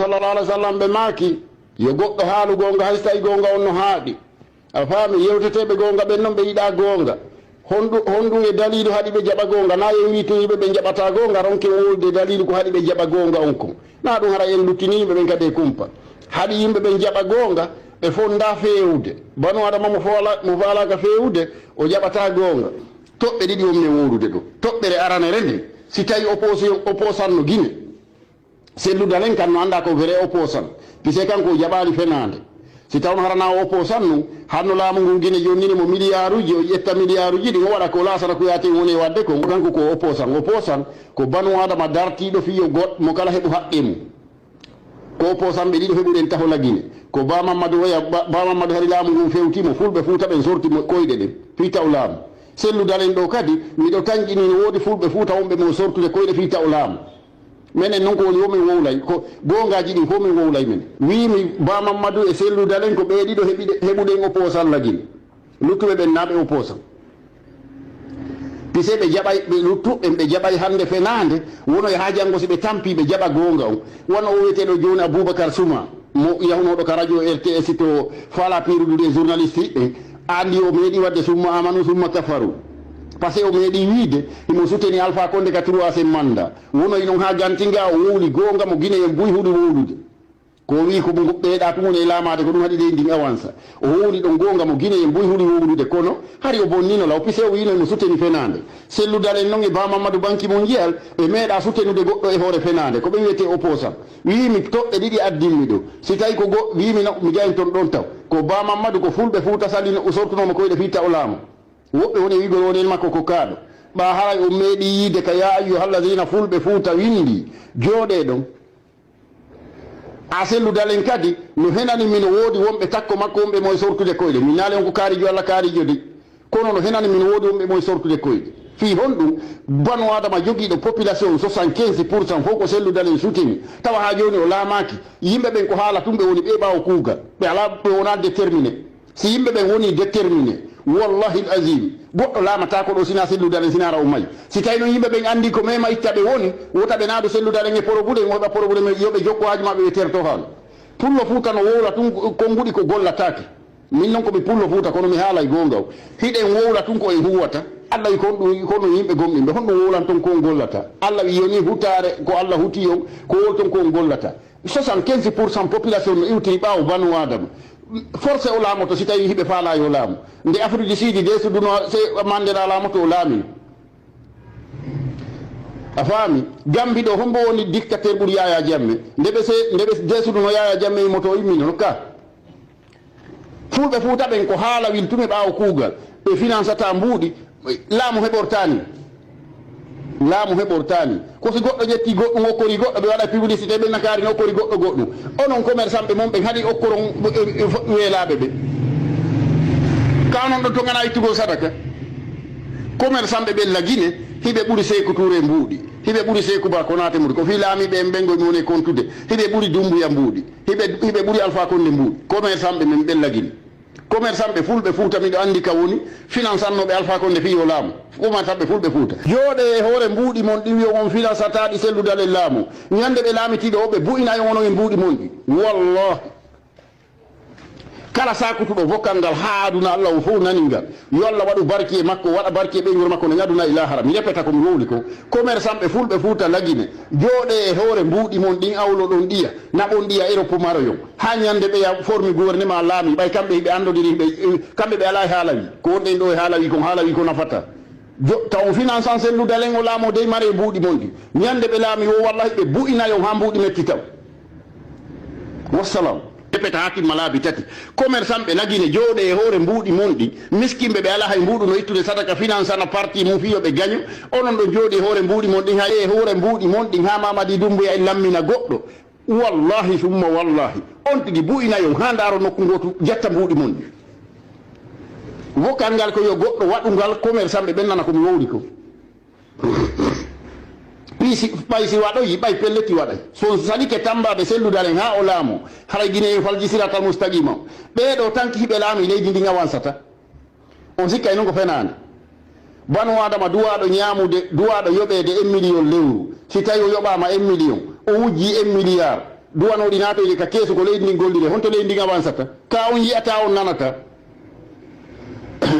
sallallahu alaihi wasallam be maki yo goddo haalu gonga haysta gonga onno haadi a faami yewteteɓe gonga ɓen noon ɓe yiɗa gonga hondu e dalilu haɗi ɓe jaɓa gonga na yewi to yiɓe ɓe jaɓata gonga ronke wolde dalilu ko haɗi ɓe jaɓa gonga on kon na ɗum hara en luttiniɓe ɓen kadi e kumpa haɗi yimɓe ɓen jaɓa gonga ɓe fonda fewude banu adama mo falaka fewude o jaɓata gonga toɓɓe ɗiɗi womne worude ɗo toɓɓere aranere nde si tawi opposan no guine selludalen kan no anda ko vrai opposan pise kanko jaɓani fenade si tawno harana opposan nu hanno laamu ngu guine jonnini mo milliard uji o ƴetta milliard uji ɗi o waɗa ko lasata ko yate woni e wadde ko kanko ko opposan ko banu adama dartiɗo fiyo goɗɗo mo kala heɓu haqqe mum ko opposan ɓe ɗiɗo heɓuɗen tahola guine ko ba mamadou oya ba mamadou hari laamu ngu fewtimo fulɓe fuuta ɓen sorti koyɗe ɗen fi taw laamu selludalen ɗo kadi miɗo tañƴini no woodi fulɓe fuuta wonɓe mo sortude koyɗe fi taw laamu menen noon ko woni womin wowlay ko gongaji ɗin fof min wowlay men wimi ba mamadou e selludalen ko ɓeeɗiɗo heɓuɗen opposan lagine luttuɓe ɓen naɓe opposan pise ɓe jaɓay ɓe luttuɓen ɓe jaɓay hande fenade wono ha janggo si ɓe tampi ɓe jaɓa gonga on wono o wiyeteɗo joni aboubacar souma mo yahnoɗo ka radio rts to fala pirudude journaliste hiɓɓe andi o meeɗi wadde summa amanu summa kafaru par ce que o meeɗi wiide imo souteni alpha konde ka 3e mandat wono inon ha gantinga o wowli gonga mo guine en buy huuɗi wowlude ko wi ko ɓeeɗa tumone e lamade ko ɗum haɗi leydi ndin avance o wowli ɗon gonga mo guine en buy huuɗi wowlude kono hari o bonnino law pise o wino imo souteni fenade selludalen noon e ba mamadou banki mo jiyal ɓe meeɗa soutenude goɗɗo e hoore fenade ko ɓe wiyete opposan wimi toɓɓe ɗiɗi addinmi ɗo si tawi ko wimi mi jayen toon ɗon taw ko ba mamadou ko fulɓe fuuta salino o sortunomo koyɗe fitta o laamu woɓɓe woni wigol wonel makko ko kaaɗo ɓa haray o meeɗi yiide ka ya ayyuhallazina fulɓe fuuta windi jooɗe ɗon a selludalen kadi no henani min woodi wonɓe takko makko wonɓe moye sortude koyɗe min naale on ko kaarijo allah kaarijo de kono no henani min woodi wonɓe moye sortude koyɗe fi honɗum banu adama jogiiɗo population 75% fof ko selludalen sutini tawa ha joni o laamaki yimɓe ɓen ko haala tum ɓe woni ɓe ɓawo kuugal ɓe ala ɓe wona déterminé si yimɓe ɓen woni déterminé wallahi l asim goɗɗo laamata ko ɗo sina selludalen sinara o mayi si tawi noon yimɓe ɓen andi ko mema itta ɓe woni wotaɓe naado selludalen e probouɗen woɓa probléme yoɓe jokko haji maɓe ɓe terto haal pullo fuuta no wowla tun konnguɗi ko gollatake min noon komi pullo fuuta kono mi haalay gonga o hiɗen wowla tun ko en huwata allah wi kono yimɓe gomɗinɓe honɗum wowlan ton kon gollata allah wi yoni hutare ko allah huti on ko wol ton kon gollata 75% population no iwtiri ɓaawo banu adama forcé o laamoto si tawi hiɓe faalayi o laamu nde afrique du sud desuduno se mandela laamoto o laamino a faami gambi ɗo hombo woni dictateur ɓuuri yaya jamme ndeɓe desuduno yaya jamme imoto o immino ka fulɓe fuuta ɓen ko haala wiltume ɓaawo kuugal ɓe financata mbuuɗi laamu heɓortani ko si goɗɗo ƴetti goɗɗum okkori goɗɗo ɓe waɗa publicité ɓe nakari ne okkori goɗɗo goɗɗum onon commerçant ɓe moon ɓe haɗi okkoron weelaɓe ɓe kanon ɗo to gana ittugol sadaka commerçant ɓe ɓen lagine hiɓe ɓuuri Sékou Touré mbuuɗi hiɓe ɓuuri Sékou Ba Konaté mbuuɗi ko fi laamiɓe en ɓengo mi woni kontude hiɓe ɓuuri Dumbuya mbuuɗi hiɓe ɓuuri Alpha Condé mbuuɗi commerçant ɓe men ɓen lagine commerçant ɓe fulɓe fuuta miɗo andi ka woni finançannoɓe Alpha Condé fi o laamu commerçant ɓe fulɓe fuuta jooɗe e hoore mbuuɗi mon ɗi wiyo on financataɗi selludalen laamu ñande ɓe laamitiɗo o ɓe bu'inayi onon e mbuuɗi mon ɗi wallahi kala sakutuɗo vokkal ngal ha aduna allah o fof nani ngal yo allah waɗu barki e makko waɗa barki e ɓeygol makko no ñaduna ilahara mi repeta komi wowli ko commerçant ɓe fulɓe fuuta lagine jooɗe e hoore mbuuɗi mon ɗin awlo ɗon ɗiya naɓon ɗiya Europe maroyon ha ñande ɓe ya formi gouvernement laami ɓay kamɓe hiɓe andodiri hiɓe kamɓe ɓe ala e haalawi ko wonɗen ɗo e haalawi ko nafata taw finançant selludalen o laamo dey mare e mbuuɗi mon ɗi ñande ɓe laami o wallahi ɓe bu'inayon ha mbuuɗi metti taw wassalam repeta hakkille laabi tati commerçant ɓe lagine jooɗe e hoore mbuuɗi mon ɗi miskimɓe ɓe ala hay mbuuɗu no ittude sadaka financana parti mum fiyoɓe gaño onon ɗo jooɗi e hoore mbuuɗi mon ɗin hay e hoore mbuuɗi mon ɗin ha Mamadi Doumbouya e lammina goɗɗo wallahi summa wallahi on tigi bu'inayon ha ndaaro nokku ngotu jetta mbuuɗi mon ɗi wokkal ngal ko yo goɗɗo waɗungal commerçant ɓe ɓen nana komi wowli ko ɓay si waɗoyi ɓay pelleti waɗay so salike tambaɓe selludalen ha o laamo haray guine en falji siratal mustaqima ɓeɗo tanki hiɓe laami leydi ndin awansata on sikka e noon ko fenade banu adama duwaɗo ñamude duwaɗo yoɓede 1 million lewru si tawi o yoɓama 1 million o wujji 1 milliard duwano ɗi naatoje ka keesu ko leydi ndi gollire honto leydi ndin avancata ka on yiyata on nanata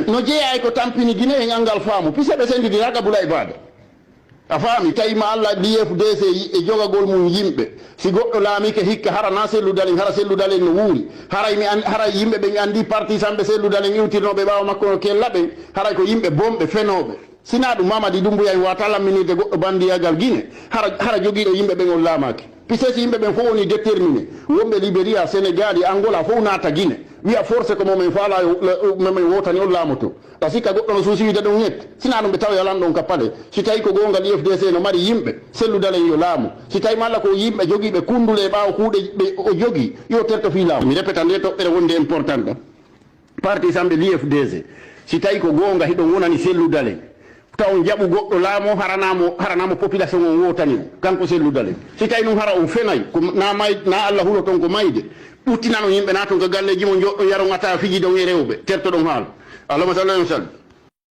no jeeyay ko tampini guine e ngal faamu piseɓe sendidira Abdoulaye Bada a faami tawima Allah DFDC e jogagol mum yimɓe si goɗɗo laamike hikka hara na selludalen hara selludalen no wuuri haray yimɓe ɓen andi partisan ɓe selludalen iwtirnoɓe ɓawa makko no kellaɓen haray ko yimɓe bomɓe fenoɓe sina ɗum Mamadi Doumbouya wata lamminirde goɗɗo bandiyagal guine hara joguiɗo yimɓe ɓen on laamaki pisesi yimɓe ɓen fof woni déterminé wonɓe Libéria Sénégal e Angola fof naata guine wiya forcé ko momin faala momin wotani on laamoto ta sikka goɗɗo no suusi wide ɗon ñette sina ɗum ɓe tawa yalan ɗon kappale si tawi ko gongal IFDC no mari yimɓe selludalen yo laamu si tawi malla ko yimɓe jogiiɓe kundule e ɓaawa kuuɗe ɓe o jogii yo terto fi laamu mi répéta nde toɓɓere wonde important ɗa parti samɓe l'IFDC si tawi ko gonga hiɗon wonani selludalen taw jaɓu goɗɗo laamo haranamo population on wotani kanko selludalen si tawi ɗum hara on fenayi ko na Allah hulo ton ko mayde ɓuttinano yimɓe naton ko galleji mo joɗɗo yaron ata fiji ɗon e rewɓe terto ɗon haala allahuma salli wa sallam